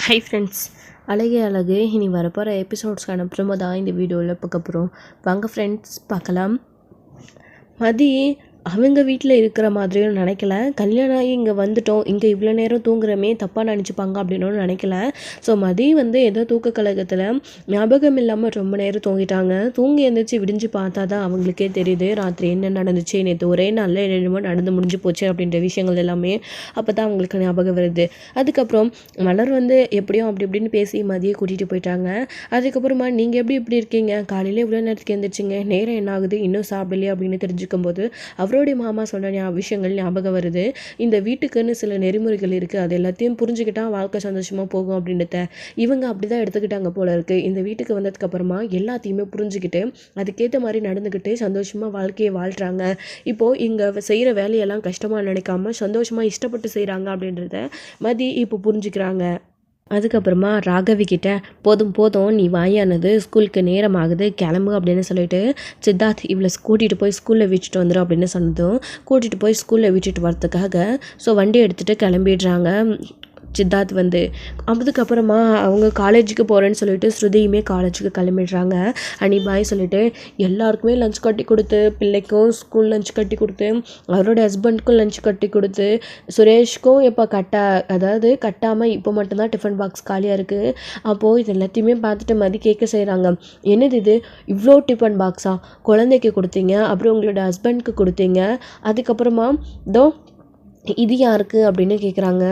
Hi friends, அழகே அழகு இனி வரப்போகிற எபிசோட்ஸ்க்கான ப்ரோமோ தான் இந்த வீடியோவில் பார்க்க போகிறோம். வாங்க ஃப்ரெண்ட்ஸ் பார்க்கலாம். மதி அவங்க வீட்டில் இருக்கிற மாதிரியும் நினைக்கல. கல்யாணம் ஆகி இங்கே வந்துட்டோம், இங்கே இவ்வளோ நேரம் தூங்குறமே தப்பாக நினச்சிப்பாங்க அப்படின்னு நினைக்கல. ஸோ மதி ஏதோ தூக்க கழகத்தில் ஞாபகம் இல்லாமல் ரொம்ப நேரம் தூங்கிட்டாங்க. தூங்கி எழுந்திரிச்சு விடிஞ்சு பார்த்தா தான் அவங்களுக்கே தெரியுது ராத்திரி என்ன நடந்துச்சு, நேற்று ஒரே நாளில் என்னென்னமோ நடந்து முடிஞ்சு போச்சு அப்படின்ற விஷயங்கள் எல்லாமே அப்போ தான் அவங்களுக்கு ஞாபகம் வருது. அதுக்கப்புறம் மலர் எப்படியும் அப்படி இப்படின்னு பேசி மதியை கூட்டிகிட்டு போயிட்டாங்க. அதுக்கப்புறமா நீங்கள் இப்படி இருக்கீங்க, காலையில் இவ்வளோ நேரத்துக்கு எழுந்திரிச்சிங்க, நேரம் என்ன ஆகுது, இன்னும் சாப்பிடலையே அப்படின்னு தெரிஞ்சுக்கும் போது அவருடைய மாமா சொன்ன விஷயங்கள் ஞாபகம் வருது. இந்த வீட்டுக்குன்னு சில நெறிமுறைகள் இருக்குது, அது எல்லாத்தையும் புரிஞ்சுக்கிட்டா வாழ்க்கை சந்தோஷமாக போகும் அப்படின்றத இவங்க அப்படி தான் எடுத்துக்கிட்டாங்க போல இருக்குது. இந்த வீட்டுக்கு வந்ததுக்கப்புறமா எல்லாத்தையுமே புரிஞ்சுக்கிட்டு அதுக்கேற்ற மாதிரி நடந்துக்கிட்டு சந்தோஷமாக வாழ்க்கையை வாழ்கிறாங்க. இப்போது இங்கே செய்கிற வேலையெல்லாம் கஷ்டமாக நினைக்காம சந்தோஷமாக இஷ்டப்பட்டு செய்கிறாங்க அப்படின்றத மதி இப்போ புரிஞ்சுக்கிறாங்க. அதுக்கப்புறமா ராகவி கிட்ட போதும் போதும் நீ வாயானது, ஸ்கூலுக்கு நேரம் ஆகுது, கிளம்பு அப்படின்னு சொல்லிட்டு சித்தார்த் இவளை கூட்டிகிட்டு போய் ஸ்கூலில் விட்டுட்டு வந்துடும் அப்படின்னு சொன்னதும் கூட்டிகிட்டு போய் ஸ்கூலில் விட்டுட்டு வரதுக்காக வண்டி எடுத்துகிட்டு கிளம்பிடுறாங்க. சித்தார்த் அதுக்கப்புறமா அவங்க காலேஜுக்கு போகிறேன்னு சொல்லிட்டு ஸ்ருதியுமே காலேஜுக்கு கிளம்பிடுறாங்க. பாய் சொல்லிட்டு எல்லாருக்குமே லஞ்ச் கட்டி கொடுத்து, பிள்ளைக்கும் ஸ்கூல் லஞ்ச் கட்டி கொடுத்து, அவரோட ஹஸ்பண்ட்க்கும் லஞ்ச் கட்டி கொடுத்து, சுரேஷ்க்கும் இப்போ கட்டாமல் இப்போ மட்டும்தான் டிஃபன் பாக்ஸ் காலியாக இருக்குது. அப்போது இது எல்லாத்தையுமே பார்த்துட்டு மதி கேட்க செய்கிறாங்க. என்னது இது, இவ்வளோ டிஃபன் பாக்ஸா, குழந்தைக்கு கொடுத்தீங்க, அப்புறம் உங்களோட ஹஸ்பண்ட்க்கு கொடுத்தீங்க, அதுக்கப்புறமா இது யாருக்கு அப்படின்னு கேட்குறாங்க.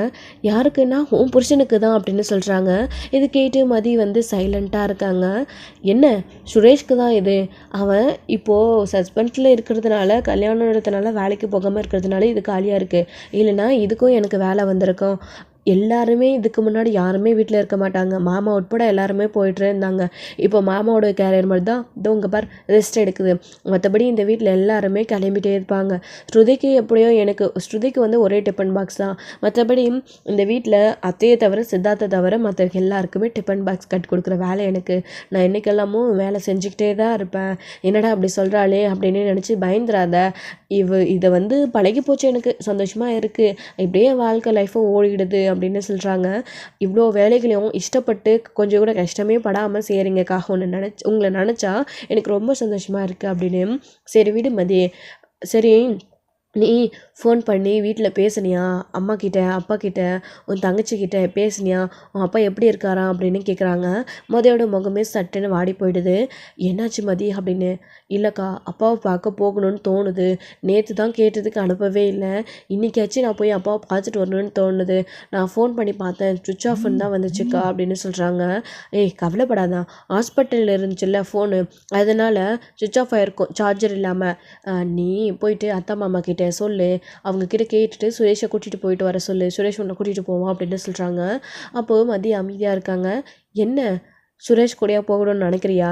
யாருக்குன்னா உன் புருஷனுக்கு தான் அப்படின்னு சொல்கிறாங்க. இது கேட்டு மதி சைலண்ட்டாக இருக்காங்க. என்ன சுரேஷ்க்கு தான் இது, அவன் இப்போது சஸ்பென்ஸில் இருக்கிறதுனால, கல்யாணம் நடத்தினால, வேலைக்கு போகாமல் இருக்கிறதுனால இது காலியாக இருக்குது, இல்லைன்னா இதுக்கும் எனக்கு வேலை வந்திருக்கும். எல்லாருமே இதுக்கு முன்னாடி யாருமே வீட்டில் இருக்க மாட்டாங்க, மாமா உட்பட எல்லாருமே போய்ட்டு இருந்தாங்க. இப்போ மாமாவோட கேரியர் மாதிரி தான் இங்கே பார் ரெஸ்ட் எடுக்குது, மற்றபடி இந்த வீட்டில் எல்லாருமே கிளம்பிட்டே இருப்பாங்க. ஸ்ருதிக்கு எப்படியோ ஸ்ருதிக்கு ஒரே டிஃபன் பாக்ஸ் தான், மற்றபடி இந்த வீட்டில் அத்தையை தவிர சித்தார்த்தை தவிர மற்ற எல்லாருக்குமே டிஃபன் பாக்ஸ் கட்டி கொடுக்குற வேலை எனக்கு. நான் என்றைக்கெல்லாமும் வேலை செஞ்சுக்கிட்டே தான் இருப்பேன். என்னடா அப்படி சொல்கிறாளே அப்படின்னு நினச்சி பயந்துராத, இதை பழகி போச்சு, எனக்கு சந்தோஷமாக இருக்குது, இப்படியே வாழ்க்கை லைஃப்பும் ஓடிடுது அப்படின்னு சொல்கிறாங்க. இவ்வளோ வேலைகளையும் இஷ்டப்பட்டு கொஞ்சம் கூட கஷ்டமே படாமல் செய்கிறீங்கக்கா, உங்களை நினச்சா எனக்கு ரொம்ப சந்தோஷமாக இருக்குது அப்படின்னு. சரி விடு மதி, சரி நீ ஃபோன் பண்ணி வீட்டில் பேசுனியா, அம்மா கிட்ட, அப்பா கிட்ட, உன் தங்கச்சிக்கிட்ட பேசுனியா, உன் அப்பா எப்படி இருக்காரா அப்படின்னு கேட்குறாங்க. மதியோட முகமே சட்டுன்னு வாடி போயிடுது. என்னாச்சு மதி அப்படின்னு. இல்லைக்கா, அப்பாவை பார்க்க போகணும்னு தோணுது, நேற்று தான் கேட்டதுக்கு அனுப்பவே இல்லை, இன்றைக்காச்சும் நான் போய் அப்பாவை பார்த்துட்டு வரணும்னு தோணுது, நான் ஃபோன் பண்ணி பார்த்தேன், சுவிட்ச் ஆஃப்னு தான் வந்துச்சுக்கா அப்படின்னு சொல்கிறாங்க. ஏய் கவலைப்படாதான், ஹாஸ்பிட்டலில் இருந்துச்சுல்ல ஃபோனு, அதனால் சுவிட்ச் ஆஃப் ஆகிருக்கும் சார்ஜர் இல்லாமல், நீ போயிட்டு அத்தா மாமா கிட்ட சொல்லு, அவங்கக்கிட்ட கேட்டுட்டு சுரேஷை கூட்டிகிட்டு போயிட்டு வர சொல்லு, சுரேஷ் உன்னை கூட்டிகிட்டு போவோம் அப்படின்னு சொல்கிறாங்க. அப்போது மதியம் அமைதியாக இருக்காங்க. என்ன சுரேஷ் கூடயா போகணும்னு நினைக்கிறியா,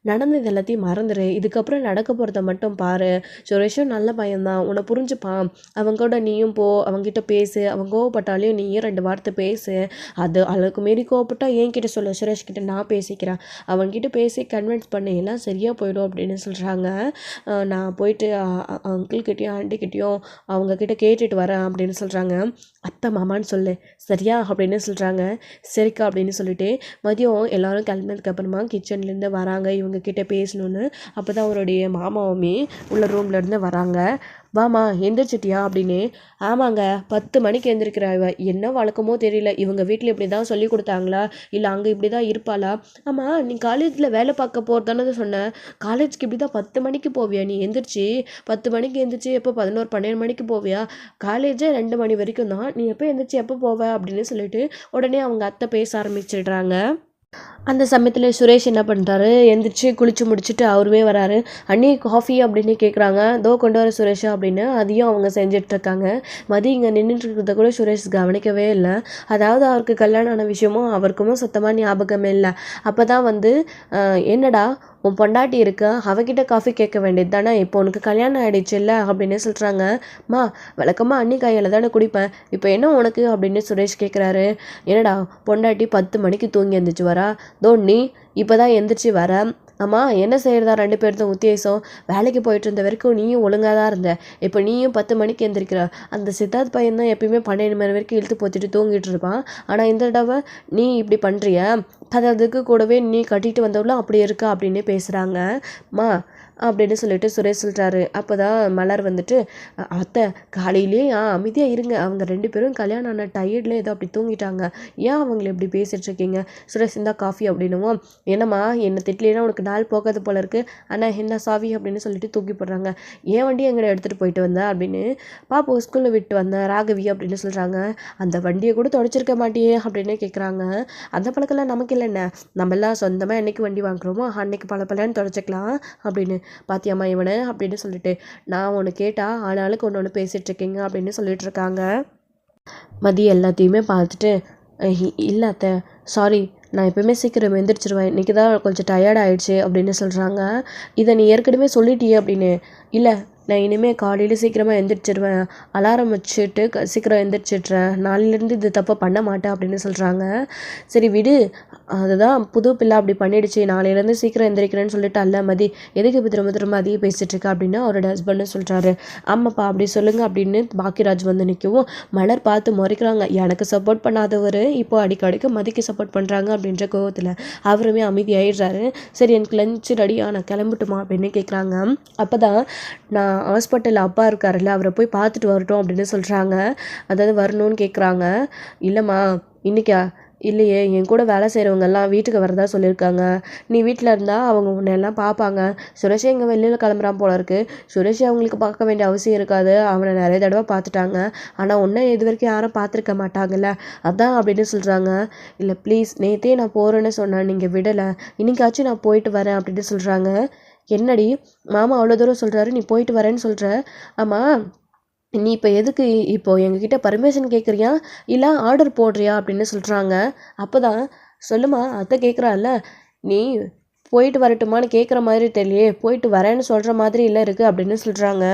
நடந்தது எல்லாத்தையும் மறந்துடு, இதுக்கப்புறம் நடக்க போகிறத மட்டும் பாரு, சுரேஷும் நல்ல பையன்தான், உன்னை புரிஞ்சுப்பான், அவங்க கூட நீயும் போ, அவங்ககிட்ட பேசு, அவங்க கோவப்பட்டாலையும் நீயும் 2 வார்த்தை பேசு, அளவுக்கு மீறி கோவப்பட்டா என்கிட்ட சொல்லு, சுரேஷ் கிட்ட நான் பேசிக்கிறேன், அவங்ககிட்ட பேசி கன்வின்ஸ் பண்ணி எல்லாம் சரியாக போயிடும் அப்படின்னு சொல்கிறாங்க. நான் போயிட்டு அங்கிள்கிட்டையும் ஆண்டிக்கிட்டையும் அவங்கக்கிட்ட கேட்டுட்டு வரேன் அப்படின்னு சொல்கிறாங்க. அத்தை மாமான்னு சொல்லு சரியா அப்படின்னு சொல்கிறாங்க. சரிக்கா அப்படின்னு சொல்லிட்டு மதியம் எல்லோரும் கிளம்பினதுக்கப்புறமா கிச்சன்லேருந்து வராங்க இவங்க கிட்டே பேசணுன்னு. அப்போ தான் அவருடைய மாமாவுமே உள்ள ரூம்லேருந்து வராங்க. வாமா எந்திரிச்சிட்டியா அப்படின்னு. ஆமாங்க 10 மணிக்கு எந்திரிக்கிறா, இவ என்ன வழக்கமோ தெரியல, இவங்க வீட்டில் இப்படி தான் சொல்லி கொடுத்தாங்களா, இல்லை அங்கே இப்படி தான் இருப்பாளா. ஆமாம் நீ காலேஜில் வேலை பார்க்க போகிறதானது சொன்னேன், காலேஜுக்கு இப்படி தான் 10 மணிக்கு போவியா நீ, எந்திரிச்சு 10 மணிக்கு எந்திரிச்சு எப்போ 11 12 மணிக்கு போவியா, காலேஜே 2 மணி வரைக்கும் தான், நீ எப்போ எந்திரிச்சு எப்போ போவ அப்படின்னு சொல்லிட்டு உடனே அவங்க அத்தை பேச ஆரம்பிச்சிடுறாங்க. அந்த சமயத்தில் சுரேஷ் என்ன பண்ணுறாரு, எந்திரிச்சு குளிச்சு முடிச்சுட்டு அவருமே வராரு. அண்ணி காஃபி அப்படின்னு கேட்குறாங்க. கொண்டு வர சுரேஷா அப்படின்னு அதையும் அவங்க செஞ்சிட்ருக்காங்க. மதி இங்கே நின்றுட்டு இருக்கிறத கூட சுரேஷ் கவனிக்கவே இல்லை. அதாவது அவருக்கு கல்யாணம் ஆன விஷயமும் அவருக்குமே சுத்தமாக ஞாபகமே இல்லை. அப்போ தான் என்னடா உன் பொண்டாட்டி இருக்கா, அவகிட்ட காஃபி கேட்க வேண்டியது தானே, இப்போ உனக்கு கல்யாணம் ஆகிடுச்சு இல்லை அப்படின்னு சொல்கிறாங்க. மா வழக்கமாக அண்ணி கையில் தானே குடிப்பேன், இப்போ என்ன உனக்கு அப்படின்னு சுரேஷ் கேட்குறாரு. என்னடா பொண்டாட்டி 10 மணிக்கு தூங்கி எழுந்திரிச்சு வரா, நீ இப்போ தான் எந்திரிச்சு வர, அம்மா என்ன செய்கிறதா 2 பேர்த்தும் உத்தேசம், வேலைக்கு போயிட்டு இருந்த வரைக்கும் நீயும் ஒழுங்காக தான் இருந்த, இப்போ நீயும் 10 மணிக்கு எந்திரிக்கிற. அந்த சித்தார்த் பையன் தான் எப்பயுமே 12 மணி வரைக்கும் இழுத்து போத்திட்டு தூங்கிட்டு இருப்பான். ஆனால் இந்த தடவை நீ இப்படி பண்ணுறிய, அதுக்கு கூடவே நீ கட்டிட்டு வந்தவளும் அப்படி இருக்கா அப்படின்னு பேசுகிறாங்க. மா அப்படின்னு சொல்லிட்டு சுரேஷ் சொல்கிறாரு. அப்போ தான் மலர் வந்துட்டு அத்தை காலையிலேயே அமைதியாக இருங்க, அவங்க 2 பேரும் கல்யாணம் ஆன டயர்டில் ஏதோ அப்படி தூங்கிட்டாங்க, ஏன் அவங்கள எப்படி பேசிகிட்டு இருக்கீங்க. சுரேஷ் இந்தா காஃபி அப்படின்னுவோம். என்னம்மா என்னை திட்டலைன்னா உனக்கு நாள் போகாது போல இருக்குது, ஆனால் என்ன சாவி அப்படின்னு சொல்லிட்டு தூக்கி போடுறாங்க. ஏன் வண்டி எங்களை எடுத்துகிட்டு போயிட்டு வந்தேன் அப்படின்னு. பாப்பா ஸ்கூலில் விட்டு வந்தேன் ராகவி அப்படின்னு சொல்கிறாங்க. அந்த வண்டியை கூட தொடச்சிருக்க மாட்டியே அப்படின்னு கேட்குறாங்க. அந்த பழக்கெல்லாம் நமக்கு இல்லைண்ணே, நம்மெல்லாம் சொந்தமாக என்றைக்கு வண்டி வாங்குறோமோ அன்னைக்கு பழன்னு தொடச்சிக்கலாம் அப்படின்னு. பாத்தியம்மா இவனை அப்படின்னு சொல்லிட்டு, நான் ஒன்று கேட்டா ஆனாளுக்கு ஒன்று பேசிகிட்டு இருக்கீங்க அப்படின்னு சொல்லிட்டு இருக்காங்க. மதியம் எல்லாத்தையுமே பார்த்துட்டு இல்லை அத்தை சாரி, நான் எப்போயுமே சீக்கிரம் எந்திரிச்சிருவேன், இன்றைக்கி தான் கொஞ்சம் டயர்ட் ஆகிடுச்சு அப்படின்னு சொல்கிறாங்க. இதை நீ ஏற்கனவே சொல்லிட்டியே அப்படின்னு. இல்லை நான் இனிமேல் காலையில் சீக்கிரமாக எந்திரிச்சிடுவேன், அலாரம் வச்சுட்டு சீக்கிரம் எந்திரிச்சிட்றேன், நாளையிலேருந்து இது தப்பாக பண்ண மாட்டேன் அப்படின்னு சொல்கிறாங்க. சரி விடு, அதுதான் புது பிள்ளை அப்படி பண்ணிடுச்சு, நாளையிலேருந்து சீக்கிரம் எந்திரிக்கிறேன்னு சொல்லிட்டு அல்ல மதி, எதுக்கு இப்போ திரும்ப திரும்ப அதையும் பேசிகிட்டு இருக்கா அப்படின்னு அவரோட ஹஸ்பண்டு சொல்கிறாரு. ஆமாப்பா அப்படி சொல்லுங்கள் அப்படின்னு பாக்கியராஜ் வந்து நிற்கவும் மலர் பார்த்து முறைக்கிறாங்க. எனக்கு சப்போர்ட் பண்ணாதவர் இப்போ அடிக்கடிக்கு மதிக்கு சப்போர்ட் பண்ணுறாங்க அப்படின்ற கோவத்தில் அவருமே அமைதியாகிடுறாரு. சரி எனக்கு லஞ்சு ரெடியாக நான் கிளம்பட்டுமா அப்படின்னு கேட்குறாங்க. அப்போ தான் நான் ஹாஸ்பிட்டலில் அப்பா இருக்காருல்ல அவரை போய் பார்த்துட்டு வரட்டும் அப்படின்னு சொல்கிறாங்க. அதாவது வரணும்னு கேட்குறாங்க. இல்லைம்மா இன்றைக்கா, இல்லையே என் கூட வேலை செய்கிறவங்கெல்லாம் வீட்டுக்கு வரதா சொல்லியிருக்காங்க, நீ வீட்டில் இருந்தால் அவங்க உன்னெல்லாம் பார்ப்பாங்க. சுரேஷே எங்கள் வெளியில் கிளம்புறான் போல இருக்குது, சுரேஷை அவங்களுக்கு பார்க்க வேண்டிய அவசியம் இருக்காது, அவனை நிறைய தடவை பார்த்துட்டாங்க, ஆனால் ஒன்றை இது வரைக்கும் யாரும் பார்த்துருக்க மாட்டாங்கல்ல அதான் அப்படின்னு சொல்கிறாங்க. இல்லை ப்ளீஸ், நேற்றே நான் போகிறேன்னு சொன்னேன், நீங்கள் விடலை, இன்றைக்காச்சும் நான் போயிட்டு வரேன் அப்படின்னு சொல்கிறாங்க. என்னடி மாமா அவ்வளோ தூரம் சொல்கிறாரு, நீ போயிட்டு வரேன்னு சொல்கிற. ஆமாம் நீ இப்போ எதுக்கு இப்போது எங்ககிட்ட பர்மிஷன் கேட்குறியா இல்லை ஆர்டர் போடுறியா அப்படின்னு சொல்கிறாங்க. அப்போ தான் சொல்லுமா அத்தை கேட்குறாள்ல, நீ போயிட்டு வரட்டுமான்னு கேட்குற மாதிரி தெரியலையே, போயிட்டு வரேன்னு சொல்கிற மாதிரி இல்லை இருக்குது அப்படின்னு சொல்கிறாங்க.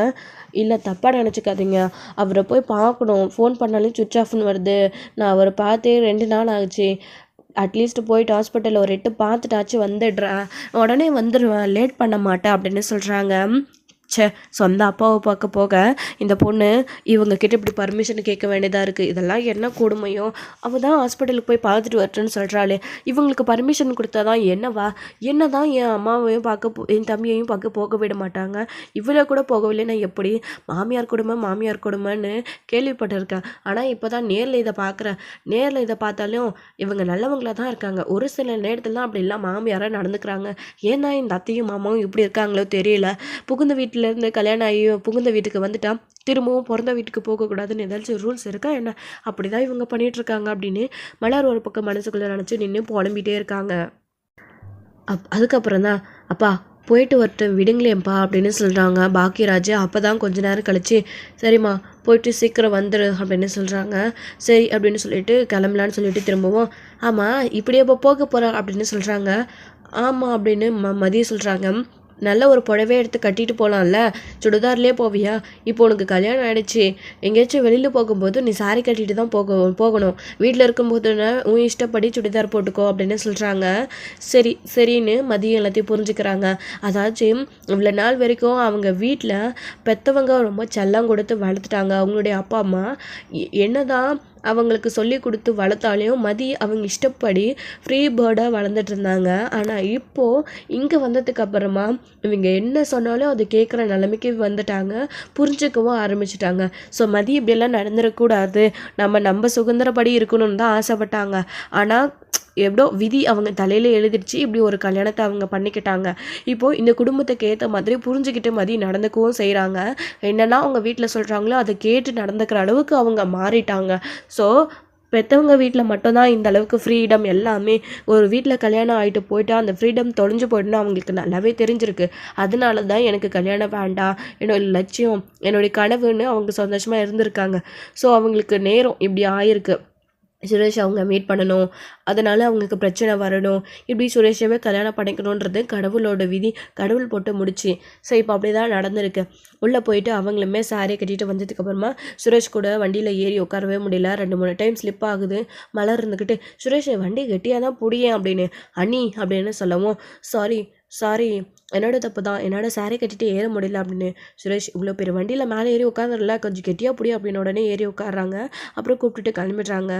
இல்லை தப்பாக நினச்சிக்காதீங்க, அவரை போய் பார்க்கணும், ஃபோன் பண்ணாலும் சுவிட்ச் ஆஃப்னு வருது, நான் அவரை பார்த்தே 2 நாள் ஆகுச்சு, அட்லீஸ்ட் போயிட்டு ஹாஸ்பிட்டலில் ஒரு 8 பார்த்துட்டாச்சு வந்துடுறேன், உடனே வந்துடுவேன், லேட் பண்ண மாட்டேன் அப்படின்னு சொல்கிறாங்க. சொந்த அப்பாவை பார்க்க போக இந்த பொண்ணு இவங்கக்கிட்ட இப்படி பர்மிஷன் கேட்க வேண்டியதாக இருக்குது, இதெல்லாம் என்ன கொடுமையோ, அவள் தான் ஹாஸ்பிட்டலுக்கு போய் பார்த்துட்டு வரட்டுன்னு சொல்கிறாளே, இவங்களுக்கு பர்மிஷன் கொடுத்தா தான் என்னவா, என்ன தான் என் அம்மாவையும் பார்க்க என் தம்பியையும் பார்க்க போக விட மாட்டாங்க, இவ்வளோ கூட போகவில்லைன்னா எப்படி, மாமியார் கொடுமைன்னு கேள்விப்பட்டிருக்கேன், ஆனால் இப்போ தான் நேரில் இதை பார்க்குறேன், நேரில் இதை பார்த்தாலும் இவங்க நல்லவங்களாக தான் இருக்காங்க, ஒரு சில நேரத்தில் தான் அப்படி எல்லாம் மாமியாராக நடந்துக்கிறாங்க, ஏன்னா இந்த அத்தையும் மாமாவும் இப்படி இருக்காங்களோ தெரியல, புகுந்த வீட்டில் இருந்து கல்யாணம் ஆகி புகுந்த வீட்டுக்கு வந்துட்டா திரும்பவும் பிறந்த வீட்டுக்கு போகக்கூடாதுன்னு ஏதாச்சும் ரூல்ஸ் இருக்கா என்ன, அப்படிதான் இவங்க பண்ணிட்டு இருக்காங்க அப்படின்னு மலர் ஒரு பக்கம் மனசுக்குள்ளே நினச்சி நின்று புலம்பிகிட்டே இருக்காங்க. அதுக்கப்புறம் தான் அப்பா போயிட்டு வரட்டும் விடுங்களேன்ப்பா அப்படின்னு சொல்கிறாங்க பாக்கியராஜ். அப்போ தான் கொஞ்ச நேரம் கழிச்சு சரிம்மா போயிட்டு சீக்கிரம் வந்துடு அப்படின்னு சொல்கிறாங்க. சரி அப்படின்னு சொல்லிட்டு கிளம்பலான்னு சொல்லிட்டு திரும்பவும் ஆமாம் இப்படியே போக போகிறா அப்படின்னு சொல்கிறாங்க. ஆமாம் அப்படின்னு மதியம் சொல்கிறாங்க. நல்ல ஒரு புடவை எடுத்து கட்டிட்டு போகலாம்ல, சுடிதார்லேயே போவியா, இப்போ உனக்கு கல்யாணம் ஆகிடுச்சு, எங்கேயாச்சும் வெளியில் போகும்போது நீ சாரி கட்டிட்டு தான் போகணும், வீட்டில் இருக்கும்போதுன்னா உன் இஷ்டப்படி சுடிதார் போட்டுக்கோ அப்படின்னு சொல்கிறாங்க. சரின்னு மதியம் எல்லாத்தையும் புரிஞ்சுக்கிறாங்க. அதாச்சும் இவ்வளோ நாள் வரைக்கும் அவங்க வீட்டில் பெற்றவங்க ரொம்ப செல்லம் கொடுத்து வளர்த்துட்டாங்க, அவங்களுடைய அப்பா அம்மா என்னதான் அவங்களுக்கு சொல்லி கொடுத்து வளர்த்தாலையும் மதி அவங்க இஷ்டப்படி ஃப்ரீ பேர்டாக வளர்ந்துட்டு இருந்தாங்க. ஆனால் இப்போது இங்கே வந்ததுக்கு அப்புறமா இவங்க என்ன சொன்னாலும் அது கேட்குற நிலைமைக்கு வந்துட்டாங்க, புரிஞ்சுக்கவும் ஆரம்பிச்சிட்டாங்க. ஸோ மதி இப்படியெல்லாம் நடந்துடக்கூடாது, நம்ம சுதந்திரப்படி இருக்கணும்னு தான் ஆசைப்பட்டாங்க. ஆனால் எப்படோ விதி அவங்க தலையில் எழுதிடுச்சு, இப்படி ஒரு கல்யாணத்தை அவங்க பண்ணிக்கிட்டாங்க. இப்போது இந்த குடும்பத்துக்கு ஏற்ற மாதிரி புரிஞ்சுக்கிட்டு மதி நடந்துக்கவும் செய்கிறாங்க. என்னென்னா அவங்க வீட்டில் சொல்கிறாங்களோ அதை கேட்டு நடந்துக்கிற அளவுக்கு அவங்க மாறிட்டாங்க. ஸோ பெற்றவங்க வீட்டில் மட்டும்தான் இந்த அளவுக்கு ஃப்ரீடம் எல்லாமே, ஒரு வீட்டில் கல்யாணம் ஆகிட்டு போயிட்டா அந்த ஃப்ரீடம் தொலைஞ்சு போய்ட்டுன்னு அவங்களுக்கு நல்லாவே தெரிஞ்சிருக்கு. அதனால தான் எனக்கு கல்யாணம் வேண்டாம், என்னோட லட்சியம் என்னுடைய கனவுன்னு அவங்க சந்தோஷமாக இருந்திருக்காங்க. ஸோ அவங்களுக்கு நேரம் இப்படி ஆயிருக்கு, சுரேஷ் அவங்க மீட் பண்ணணும், அதனால் அவங்களுக்கு பிரச்சனை வரணும், இப்படி சுரேஷாவே கல்யாணம் பண்ணிக்கணுன்றது கடவுளோட விதி, கடவுள் போட்டு முடிச்சு. ஸோ இப்போ அப்படி தான் நடந்திருக்கு. உள்ளே போயிட்டு அவங்களுமே சாரியை கட்டிட்டு வந்ததுக்கப்புறமா சுரேஷ் கூட வண்டியில் ஏறி உட்காரவே முடியல, 2-3 டைம் ஸ்லிப் ஆகுது. மலர் இருந்துக்கிட்டு சுரேஷ் வண்டி கெட்டியாக தான் பிடியேன் அப்படின்னு அண்ணி அப்படின்னு சொல்லவும் சாரி சாரி, என்னோட தப்பு தான், என்னால் சாரி கட்டிட்டு ஏற முடியல அப்படின்னு. சுரேஷ் இவ்வளோ பெரிய வண்டியில் மேலே ஏறி உட்காந்துடல, கொஞ்சம் கெட்டியாக புடி அப்படின்னு உடனே ஏறி உட்காடுறாங்க. அப்புறம் கூப்பிட்டுட்டு கிளம்பிடுறாங்க.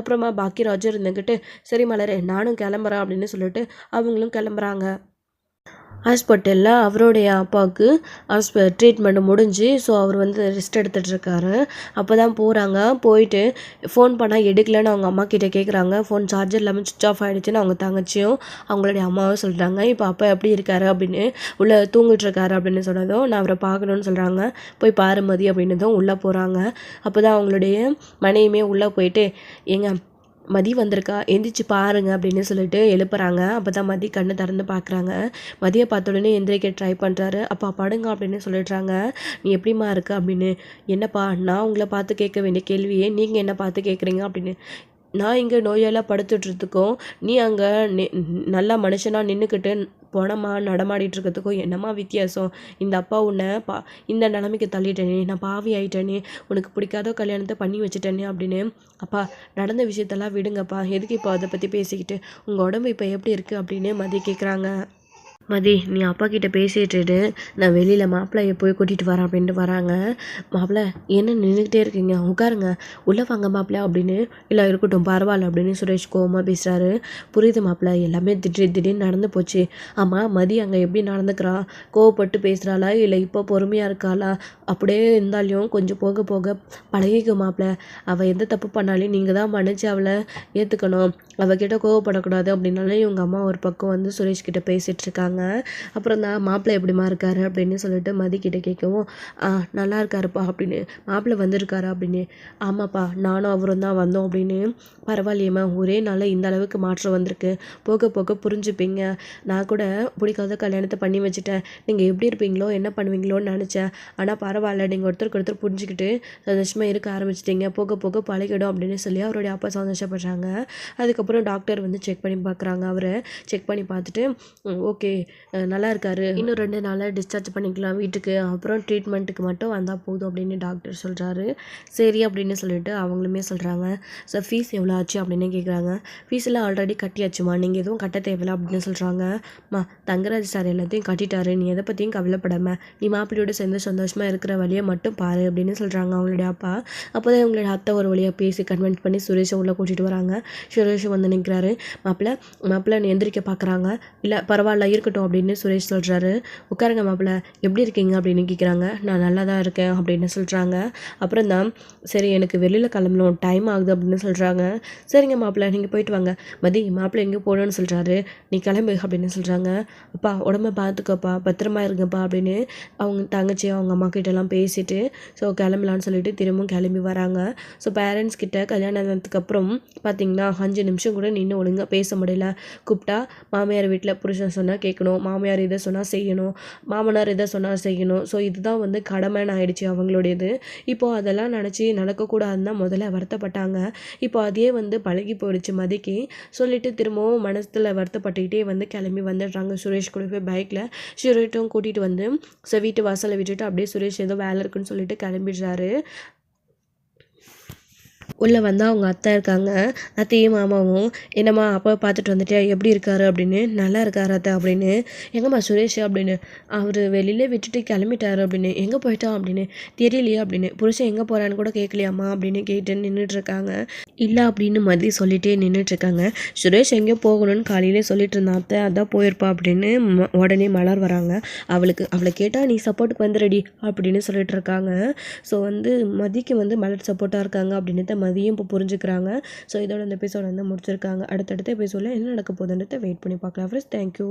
அப்புறமா பாக்கியராஜும் இருந்துக்கிட்டு சரி மலரே நானும் கிளம்புறேன் அப்படின்னு சொல்லிட்டு அவங்களும் கிளம்புறாங்க. ஹாஸ்பிட்டலில் அவருடைய அப்பாவுக்கு ட்ரீட்மெண்ட் முடிஞ்சு ஸோ அவர் வந்து ரெஸ்ட் எடுத்துகிட்ருக்காரு. அப்போ தான் போகிறாங்க. போயிட்டு ஃபோன் பண்ணால் எடுக்கலன்னு அவங்க அம்மா கிட்டே கேட்குறாங்க. ஃபோன் சார்ஜர் இல்லாமல் சுவிட்ச் ஆஃப் ஆகிடுச்சுன்னு அவங்க தங்கச்சியும் அவங்களுடைய அம்மாவும் சொல்கிறாங்க. இப்போ அப்பா எப்படி இருக்காரு அப்படின்னு, உள்ளே தூங்கிட்டுருக்காரு அப்படின்னு சொன்னதும் நான் அவரை பார்க்கணுன்னு சொல்கிறாங்க. போய் பாரு மதி அப்படின்னதும் உள்ளே போகிறாங்க. அப்போ தான் அவங்களுடைய மனைவியுமே உள்ளே போயிட்டு ஏங்க மதி வந்திருக்கா எந்திரிச்சு பாருங்க அப்படின்னு சொல்லிட்டு எழுப்புறாங்க. அப்போ தான் மதி கண்ணு திறந்து பார்க்குறாங்க. மதியை பார்த்த உடனே எந்திரிக்க ட்ரை பண்ணுறாரு. அப்பா படுங்க அப்படின்னு சொல்லிடுறாங்க. நீ எப்படிம்மா இருக்க அப்படின்னு. என்னப்பா நான் உங்களை பார்த்து கேட்க வேண்டிய கேள்வியே நீங்கள் என்ன பார்த்து கேட்குறீங்க அப்படின்னு. நான் இங்கே நோயெல்லாம் படுத்துட்றதுக்கும் நீ அங்கே நல்லா மனுஷனாக நின்றுக்கிட்டு பணமாக நடமாடிட்டு இருக்கிறதுக்கும் என்னம்மா வித்தியாசம். இந்த அப்பா உன்னை இந்த நிலைமைக்கு தள்ளிட்டேனே, நான் பாவி ஆயிட்டேனே, உனக்கு பிடிக்காத கல்யாணத்தை பண்ணி வச்சுட்டேனே அப்படின்னு. அப்பா நடந்த விஷயத்தெல்லாம் விடுங்கப்பா, எதுக்கு இப்போ அதை பற்றி பேசிக்கிட்டு, உங்கள் உடம்பு இப்போ எப்படி இருக்குது அப்படின்னு மதி கேட்குறாங்க. மதி நீ அப்பா கிட்ட பேசிட்டு நான் வெளியில் மாப்பிள்ளையை போய் கூட்டிகிட்டு வரேன் அப்படின்ட்டு வராங்க. மாப்பிள்ளை என்ன நின்றுக்கிட்டே இருக்கீங்க, உட்காருங்க, உள்ளே வாங்க மாப்பிள்ளை அப்படின்னு. இல்லை இருக்கட்டும் பரவாயில்ல அப்படின்னு சுரேஷ் கோவமாக பேசுகிறாரு. புரியுது மாப்பிள்ளை, எல்லாமே திடீர்னு நடந்து போச்சு. ஆமாம் மதி அங்கே எப்படி நடந்துக்கிறா, கோவப்பட்டு பேசுகிறாளா இல்லை இப்போ பொறுமையாக இருக்காளா, அப்படியே இருந்தாலையும் கொஞ்சம் போக போக பழகிக்கும் மாப்பிள்ளை. அவள் எந்த தப்பு பண்ணாலும் நீங்கள் தான் மன்னிச்சு அவளை ஏற்றுக்கணும், அவகிட்ட கோவப்படக்கூடாது அப்படின்னாலே இவங்க அம்மா ஒரு பக்கம் வந்து சுரேஷ் கிட்ட பேசிகிட்டு இருக்காங்க. அப்புறம் தான் மாப்பிள்ளை எப்படிமா இருக்காரு அப்படின்னு சொல்லிட்டு மதி கிட்ட கேட்கவும் நல்லா இருக்காருப்பா அப்படின்னு. மாப்பிள்ளை வந்திருக்காரு அப்படின்னு. ஆமாப்பா நானும் அவரும் தான் வந்தோம் அப்படின்னு. பரவாயில்லையம்மா, ஒரே நாளில் இந்த அளவுக்கு மாற்றம் வந்திருக்கு, போக போக புரிஞ்சுப்பீங்க. நான் கூட பிடிக்காத கல்யாணத்தை பண்ணி வச்சுட்டேன், நீங்கள் எப்படி இருப்பீங்களோ என்ன பண்ணுவீங்களோன்னு நினச்சேன். ஆனால் பரவாயில்ல, நீங்கள் ஒருத்தருக்கு ஒருத்தர் புரிஞ்சுக்கிட்டு சந்தோஷமாக இருக்க ஆரம்பிச்சிட்டிங்க, போக போக பழகிடும் அப்படின்னு சொல்லி அவருடைய அப்பா சந்தோஷப்படுறாங்க. அதுக்கப்புறம் டாக்டர் வந்து செக் பண்ணி பார்க்குறாங்க. அவரை செக் பண்ணி பார்த்துட்டு ஓகே நல்லா இருக்காரு, இன்னும் 2 நாளில் டிஸ்சார்ஜ் பண்ணிக்கலாம் வீட்டுக்கு, அப்புறம் ட்ரீட்மெண்ட்டுக்கு மட்டும் வந்தால் போதும் அப்படின்னு டாக்டர் சொல்கிறாரு. சரி அப்படின்னு சொல்லிட்டு அவங்களுமே சொல்கிறாங்க. ஸோ ஃபீஸ் எவ்வளோ ஆச்சு அப்படின்னு கேட்குறாங்க. ஃபீஸெல்லாம் ஆல்ரெடி கட்டியாச்சுமா, நீங்கள் எதுவும் கட்ட தேவையில்லை அப்படின்னு சொல்கிறாங்க. தங்கராஜ் சார் எல்லாத்தையும் கட்டிட்டாரு, நீ எதை பற்றியும் கவலைப்படாமல் நீ மாப்பிள்ளையோட சேர்ந்து சந்தோஷமாக இருக்கிற வழியை மட்டும் பாரு அப்படின்னு சொல்கிறாங்க அவங்களுடைய அப்பா. அப்போ தான் அவங்களுடைய அத்தை ஒரு வழியாக பேசி கன்வின்ஸ் பண்ணி சுரேஷை உள்ளே கூட்டிகிட்டு வராங்க. சுரேஷ் வந்து நிற்கிறாரு. மாப்பிள்ளை எந்திரிக்க பார்க்குறாங்க. இல்லை பரவாயில்ல இருக்கட்டும் அப்படின்னு சுரேஷ் சொல்கிறாரு. உட்காருங்க மாப்பிள்ளை, எப்படி இருக்கீங்க அப்படின்னு கேட்குறாங்க. நான் நல்லா தான் இருக்கேன் அப்படின்னு சொல்கிறாங்க. அப்புறம் தான் சரி எனக்கு வெளியில் கிளம்பணும் டைம் ஆகுது அப்படின்னு சொல்கிறாங்க. சரிங்க மாப்பிள்ளை நீங்கள் போயிட்டு வாங்க. மதி மாப்பிள்ளை எங்கேயும் போகணுன்னு சொல்கிறாரு, நீ கிளம்பு அப்படின்னு சொல்கிறாங்க. அப்பா உடம்பை பார்த்துக்கப்பா, பத்திரமா இருங்கப்பா அப்படின்னு அவங்க தங்கச்சி அவங்க அம்மா கிட்டலாம் பேசிட்டு ஸோ கிளம்பலான்னு சொல்லிட்டு திரும்பவும் கிளம்பி வராங்க. ஸோ பேரண்ட்ஸ் கிட்ட கல்யாணத்துக்கு அப்புறம் பார்த்திங்கன்னா 5 நிமிஷம் கூட நின்று ஒழுங்காக பேச முடியல. கூப்பிட்டா மாமியார் வீட்டில் புருஷன் சொன்னால் கேட்கணும், மாமியார் இதை சொன்னால் செய்யணும், மாமனார் இதை சொன்னால் செய்யணும். ஸோ இதுதான் வந்து கடமைன்னு ஆயிடுச்சு அவங்களுடையது. இப்போது அதெல்லாம் நினச்சி நடக்கக்கூடாதுன்னு தான் முதல்ல வருத்தப்பட்டாங்க. இப்போ அதே வந்து பழகி போயிடுச்சு மதிக்கு. சொல்லிட்டு திரும்பவும் மனசில் வருத்தப்பட்டுக்கிட்டே வந்து கிளம்பி வந்துடுறாங்க சுரேஷ் கூட போய் பைக்கில். சுரேஷும் கூட்டிகிட்டு வந்து ஸோ வீட்டு வாசலை விட்டுட்டு அப்படியே சுரேஷ் ஏதோ வேலை இருக்குன்னு சொல்லிட்டு கிளம்பிடுறாரு. உள்ளே வந்தால் அவங்க அத்தை இருக்காங்க. அத்தையும் மாமாவும் என்னம்மா அப்பா பார்த்துட்டு வந்துட்டியா, எப்படி இருக்காரு அப்படின்னு. நல்லா இருக்காரு அத்தை அப்படின்னு. எங்கம்மா சுரேஷ் அப்படின்னு. அவர் வெளியிலே விட்டுட்டு கிளம்பிட்டாரு அப்படின்னு. எங்கே போயிட்டான் அப்படின்னு. தெரியலையா அப்படின்னு. புருஷன் எங்கே போகிறான்னு கூட கேட்கலையாம்மா அப்படின்னு கேட்டு நின்றுட்டுருக்காங்க. இல்லை அப்படின்னு மதி சொல்லிகிட்டே நின்றுட்டுருக்காங்க. சுரேஷ் எங்கேயோ போகணும்னு காலையிலே சொல்லிட்டு இருந்தா அத்தை, அதான் போயிருப்பா அப்படின்னு. உடனே மலர் வராங்க. அவளை கேட்டால் நீ சப்போர்ட்டுக்கு வந்துடுடி அப்படின்னு சொல்லிட்டு இருக்காங்க. ஸோ வந்து மதிக்கு வந்து மலர் சப்போர்ட்டாக இருக்காங்க அப்படின்னு தான் மதியும் இப்போ புரிஞ்சுக்கிறாங்க. ஸோ இதோட இந்த எபிசோட் வந்து முடிச்சிருக்காங்க. அடுத்தடுத்த எபிசோடில் என்ன நடக்க போகுதுன்றதை வெயிட் பண்ணி பார்க்கலாம் ஃப்ரெண்ட்ஸ். தேங்க்யூ.